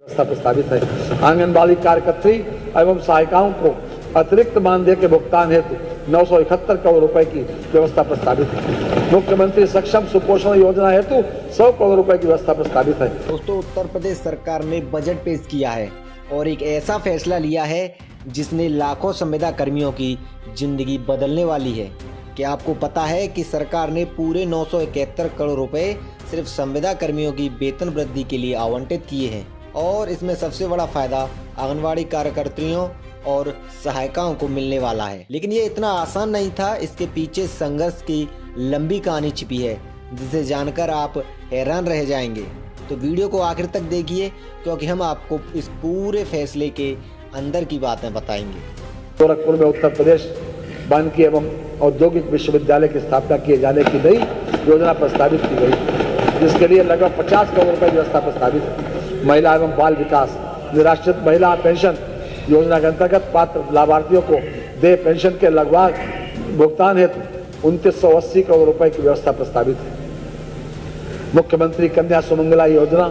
व्यवस्था प्रस्तावित है। आंगनबाड़ी कार्यकर्त्री एवं सहायिकाओं को अतिरिक्त मानदेय के भुगतान हेतु 971 करोड़ रुपए की व्यवस्था प्रस्तावित है। मुख्यमंत्री सक्षम सुपोषण योजना हेतु 100 करोड़ रुपए की व्यवस्था प्रस्तावित है। दोस्तों, उत्तर प्रदेश सरकार ने बजट पेश किया है और एक ऐसा फैसला लिया है जिसने लाखों संविदा कर्मियों की जिंदगी बदलने वाली है। क्या आपको पता है कि सरकार ने पूरे 971 करोड़ रुपए सिर्फ संविदा कर्मियों की वेतन वृद्धि के लिए आवंटित किए हैं और इसमें सबसे बड़ा फायदा आंगनवाड़ी कार्यकर्तियों और सहायिकाओं को मिलने वाला है। लेकिन ये इतना आसान नहीं था, इसके पीछे संघर्ष की लंबी कहानी छिपी है जिसे जानकर आप हैरान रह जाएंगे। तो वीडियो को आखिर तक देखिए क्योंकि हम आपको इस पूरे फैसले के अंदर की बातें बताएंगे। गोरखपुर में उत्तर प्रदेश वानिकी एवं औद्योगिक विश्वविद्यालय की स्थापना किए जाने की नई योजना प्रस्तावित की गई, जिसके लिए लगभग 50 करोड़ रुपए की व्यवस्था प्रस्तावित है। महिला एवं बाल विकास निराश्रित महिला पेंशन योजना के अंतर्गत पात्र लाभार्थियों को देय पेंशन के लगभग भुगतान हेतु 2980 करोड़ रुपए की व्यवस्था प्रस्तावित है। मुख्यमंत्री कन्या सुमंगला योजना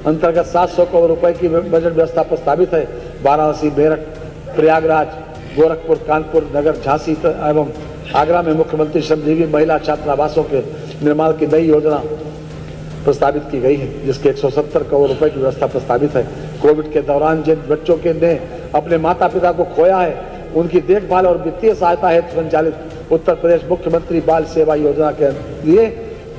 अंतर्गत 700 करोड़ रुपए की बजट व्यवस्था प्रस्तावित है। वाराणसी, मेरठ, प्रयागराज, गोरखपुर, कानपुर, नगर, झांसी एवं आगरा में मुख्यमंत्री श्रमजीवी महिला छात्रावासों के निर्माण की नई योजना प्रस्तावित की गई है, जिसके 170 करोड़ रुपए की व्यवस्था प्रस्तावित है। कोविड के दौरान जिन बच्चों के ने अपने माता पिता को खोया है, उनकी देखभाल और वित्तीय सहायता हेतु संचालित उत्तर प्रदेश मुख्यमंत्री बाल सेवा योजना के लिए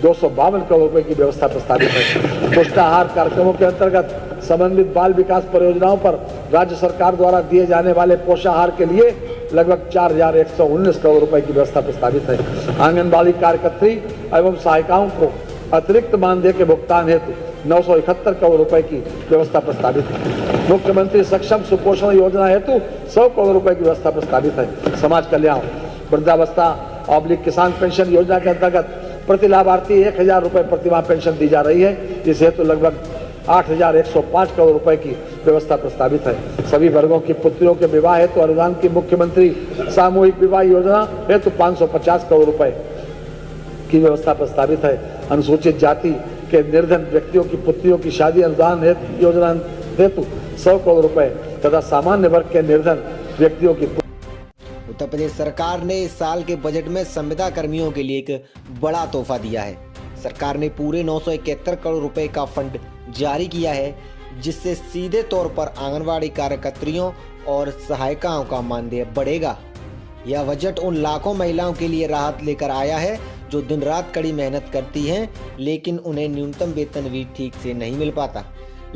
252 करोड़ रुपए की व्यवस्था प्रस्तावित है। पुष्टाहार कार्यक्रमों के अंतर्गत समन्वित बाल विकास परियोजनाओं पर राज्य सरकार द्वारा दिए जाने वाले पोषाहार के लिए लगभग 4119 करोड़ रुपए की व्यवस्था प्रस्तावित है। आंगनबाड़ी कार्यकर्त्री एवं सहायिकाओं को अतिरिक्त मानदेय के भुगतान हेतु 971 करोड़ रुपए की व्यवस्था प्रस्तावित है। मुख्यमंत्री सक्षम सुपोषण योजना हेतु 100 करोड़ रुपए की व्यवस्था प्रस्तावित है। समाज कल्याण वृद्धावस्था ऑब्लिक किसान पेंशन योजना के अंतर्गत प्रति लाभार्थी 1000 रुपए प्रतिमाह पेंशन दी जा रही है। इस हेतु लगभग 8105 करोड़ रुपए की व्यवस्था प्रस्तावित है। सभी वर्गों की पुत्रियों के विवाह हेतु अनुदान की मुख्यमंत्री सामूहिक विवाह योजना हेतु 550 करोड़ रुपए की व्यवस्था प्रस्तावित है। अनुसूचित जाति के निर्धन व्यक्तियों की पुत्रियों की शादी अनुदान योजना हेतु 100 करोड़ रुपए तथा सामान्य वर्ग के निर्धन व्यक्तियों की। उत्तर प्रदेश सरकार ने इस साल के बजट में संविदा कर्मियों के लिए एक बड़ा तोहफा दिया है। सरकार ने पूरे 971 करोड़ रुपए का फंड जारी किया है, जिससे सीधे तौर पर आंगनवाड़ी कार्यकर्तियों और सहायिकाओं का मानदेय बढ़ेगा। यह बजट उन लाखों महिलाओं के लिए राहत लेकर आया है जो दिन रात कड़ी मेहनत करती हैं, लेकिन उन्हें न्यूनतम वेतन भी ठीक से नहीं मिल पाता।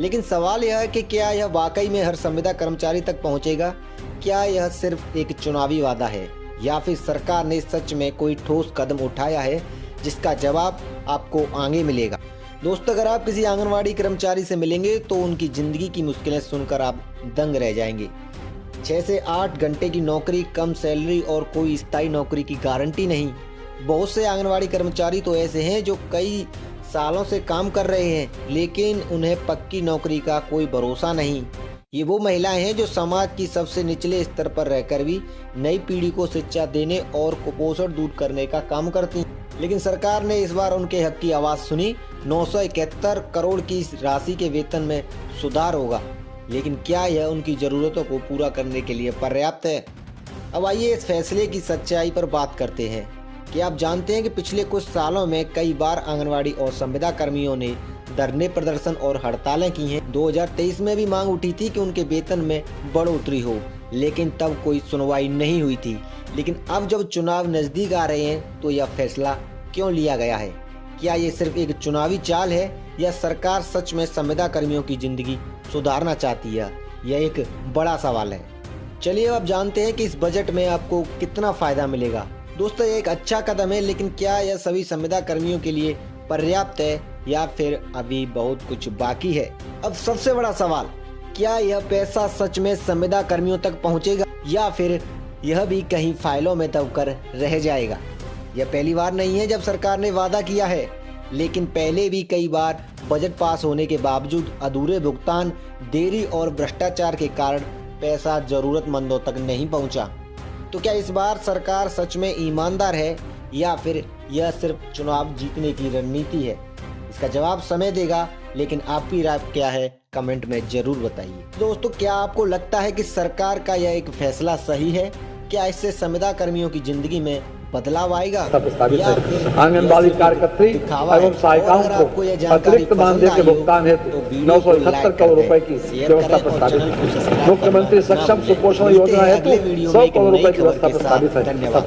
लेकिन सवाल यह है कि क्या यह वाकई में हर संविदा कर्मचारी तक पहुंचेगा? क्या यह सिर्फ एक चुनावी वादा है या फिर सरकार ने सच में कोई ठोस कदम उठाया है, जिसका जवाब आपको आगे मिलेगा। दोस्तों, अगर आप किसी आंगनवाड़ी कर्मचारी से मिलेंगे तो उनकी ज़िंदगी की मुश्किलें सुनकर आप दंग रह जाएंगे। 6 से 8 घंटे की नौकरी, कम सैलरी और कोई स्थायी नौकरी की गारंटी नहीं। बहुत से आंगनवाड़ी कर्मचारी तो ऐसे हैं जो कई सालों से काम कर रहे हैं, लेकिन उन्हें पक्की नौकरी का कोई भरोसा नहीं। ये वो महिलाएं हैं जो समाज की सबसे निचले स्तर पर रहकर भी नई पीढ़ी को शिक्षा देने और कुपोषण दूर करने का काम करती हैं। लेकिन सरकार ने इस बार उनके हक की आवाज़ सुनी। 971 करोड़ की राशि के वेतन में सुधार होगा, लेकिन क्या यह उनकी ज़रूरतों को पूरा करने के लिए पर्याप्त है? अब आइए इस फैसले की सच्चाई पर बात करते हैं। क्या आप जानते हैं कि पिछले कुछ सालों में कई बार आंगनवाड़ी और संविदा कर्मियों ने धरने, प्रदर्शन और हड़तालें की हैं। 2023 में भी मांग उठी थी कि उनके वेतन में बढ़ोतरी हो, लेकिन तब कोई सुनवाई नहीं हुई थी। लेकिन अब जब चुनाव नज़दीक आ रहे हैं तो यह फैसला क्यों लिया गया है? क्या ये सिर्फ एक चुनावी चाल है या सरकार सच में संविदा कर्मियों की जिंदगी सुधारना चाहती है? यह एक बड़ा सवाल है। चलिए अब जानते हैं कि इस बजट में आपको कितना फायदा मिलेगा। दोस्तों, ये एक अच्छा कदम है, लेकिन क्या यह सभी संविदा कर्मियों के लिए पर्याप्त है या फिर अभी बहुत कुछ बाकी है? अब सबसे बड़ा सवाल, क्या यह पैसा सच में संविदा कर्मियों तक पहुंचेगा या फिर यह भी कहीं फाइलों में दबकर रह जाएगा? यह पहली बार नहीं है जब सरकार ने वादा किया है, लेकिन पहले भी कई बार बजट पास होने के बावजूद अधूरे भुगतान, देरी और भ्रष्टाचार के कारण पैसा जरूरतमंदों तक नहीं पहुंचा। तो क्या इस बार सरकार सच में ईमानदार है या फिर यह सिर्फ चुनाव जीतने की रणनीति है? इसका जवाब समय देगा, लेकिन आपकी राय क्या है कमेंट में जरूर बताइए। दोस्तों, क्या आपको लगता है कि सरकार का यह एक फैसला सही है? क्या इससे संविदा कर्मियों की जिंदगी में बदलाव आएगा? प्रस्तावित या है। फिर आंगनबाड़ी यह कार्यकर्त्री दिखावा है? एवं सहायिकाओं और अगर आपको यह को जानकारी अतिरिक्त मानदेय पसंद के आई हो, भुगतान हेतु तो वीडियो को 971 लाइक करोड़ कर रुपए दें, की शेयर व्यवस्था करें और प्रस्तावित चैनल को है। सब्सक्राइब मुख्यमंत्री करना ना सक्षम भूलें। सुपोषण मिलते योजना हैं हेतु अगले वीडियो 100 में एक करोड़ नई रुपए की खबर व्यवस्था के साथ। प्रस्तावित है। धन्यवाद।